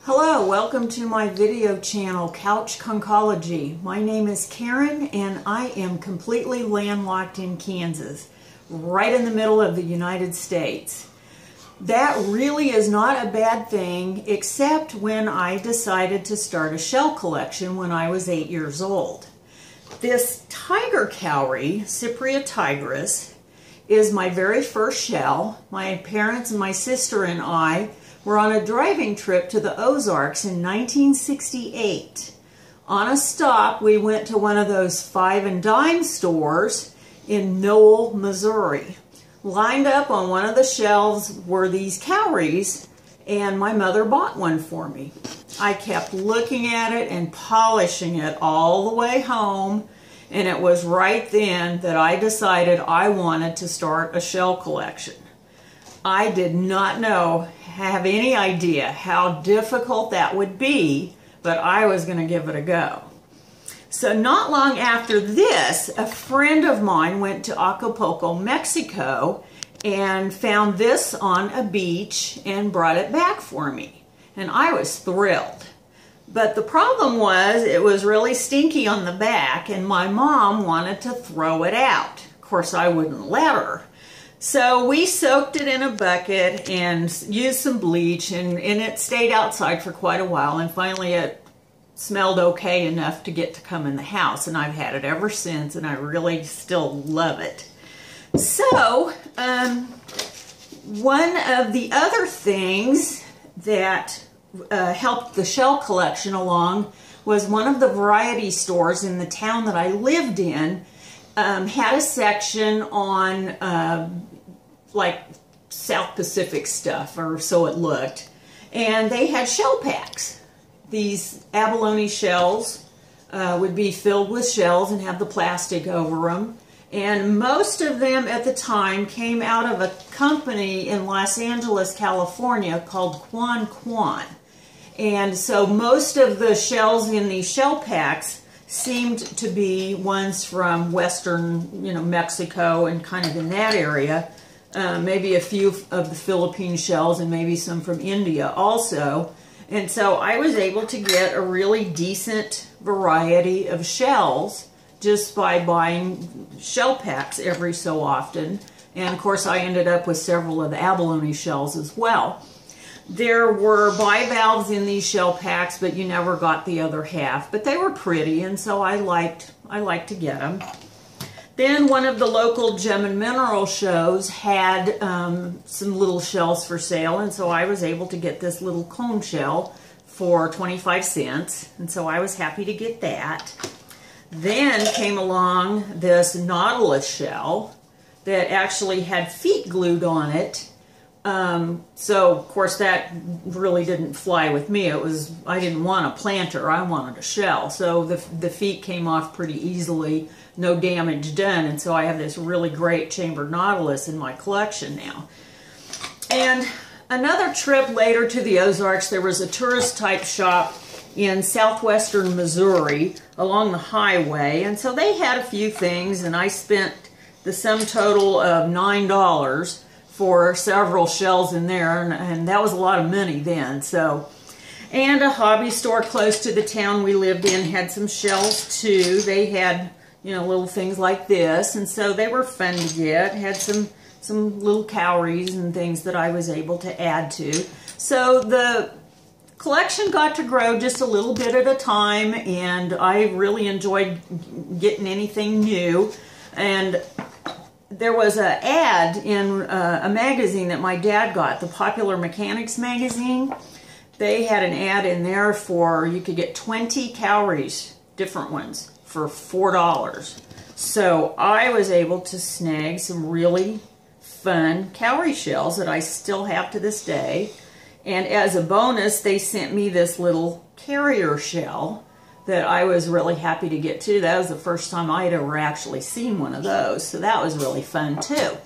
Hello, welcome to my video channel, Couch Conchology. My name is Karen and I am completely landlocked in Kansas, right in the middle of the United States. That really is not a bad thing, except when I decided to start a shell collection when I was 8 years old. This tiger cowrie, Cypria tigris, is my very first shell. My parents and my sister and I were on a driving trip to the Ozarks in 1968. On a stop, we went to one of those five and dime stores in Noel, Missouri. Lined up on one of the shelves were these cowries, and my mother bought one for me. I kept looking at it and polishing it all the way home, and it was right then that I decided I wanted to start a shell collection. I did not have any idea how difficult that would be, but I was going to give it a go. So not long after this, a friend of mine went to Acapulco, Mexico, and found this on a beach and brought it back for me. And I was thrilled. But the problem was it was really stinky on the back, and my mom wanted to throw it out. Of course, I wouldn't let her. So we soaked it in a bucket and used some bleach, and it stayed outside for quite a while, and finally it smelled okay enough to get to come in the house, and I've had it ever since, and I really still love it. So one of the other things that helped the shell collection along was one of the variety stores in the town that I lived in had a section on like South Pacific stuff, or so it looked, and they had shell packs. These abalone shells would be filled with shells and have the plastic over them, and most of them at the time came out of a company in Los Angeles, California called Quan Quan. And so most of the shells in these shell packs seemed to be ones from western, Mexico and kind of in that area. Maybe a few of the Philippine shells and maybe some from India also. And so I was able to get a really decent variety of shells just by buying shell packs every so often. And of course I ended up with several of the abalone shells as well. There were bivalves in these shell packs, but you never got the other half. But they were pretty, and so I liked to get them. Then one of the local gem and mineral shows had some little shells for sale, and so I was able to get this little cone shell for 25 cents, and so I was happy to get that. Then came along this nautilus shell that actually had feet glued on it. So of course that really didn't fly with me. I didn't want a planter, I wanted a shell. So the feet came off pretty easily, no damage done, and so I have this really great chambered nautilus in my collection now. And another trip later to the Ozarks, there was a tourist type shop in southwestern Missouri along the highway, and so they had a few things, and I spent the sum total of $9 for several shells in there, and that was a lot of money then. So, and a hobby store close to the town we lived in had some shells too. They had, little things like this, and so they were fun to get. Had some little cowries and things that I was able to add to. So the collection got to grow just a little bit at a time, and I really enjoyed getting anything new. And there was an ad in a magazine that my dad got, the Popular Mechanics magazine. They had an ad in there for, you could get 20 cowries, different ones, for $4. So I was able to snag some really fun cowrie shells that I still have to this day. And as a bonus, they sent me this little carrier shell that I was really happy to get too. That was the first time I'd ever actually seen one of those, so that was really fun too.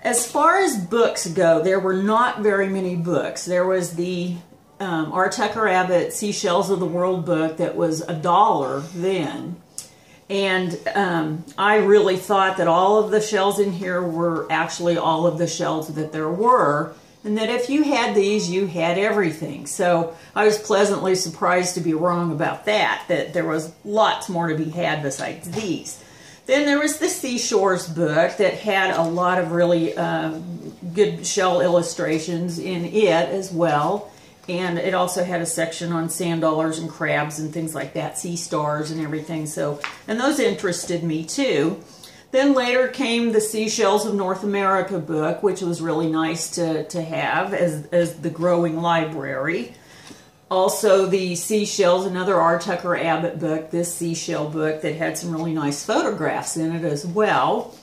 As far as books go, there were not very many books. There was the R. Tucker Abbott Seashells of the World book that was $1 then, and I really thought that all of the shells in here were actually all of the shells that there were, and that if you had these, you had everything. So I was pleasantly surprised to be wrong about that there was lots more to be had besides these. Then there was the Seashores book that had a lot of really good shell illustrations in it as well. And it also had a section on sand dollars and crabs and things like that, sea stars and everything. So, and those interested me too. Then later came the Seashells of North America book, which was really nice to have as the growing library. Also the Seashells, another R. Tucker Abbott book, this seashell book that had some really nice photographs in it as well.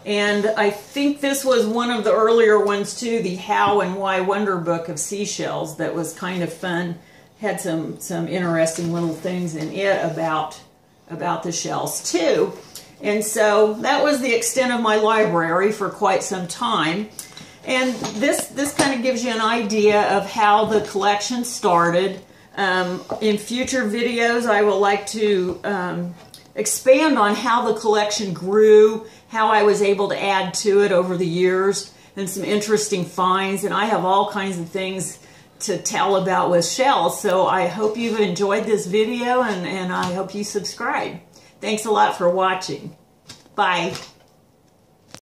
And I think this was one of the earlier ones too, the How and Why Wonder book of seashells that was kind of fun. Had some interesting little things in it about the shells too. And so that was the extent of my library for quite some time. And this kind of gives you an idea of how the collection started. In future videos, I will like to expand on how the collection grew, how I was able to add to it over the years, and some interesting finds. And I have all kinds of things to tell about with shells. So I hope you've enjoyed this video, and I hope you subscribe. Thanks a lot for watching. Bye.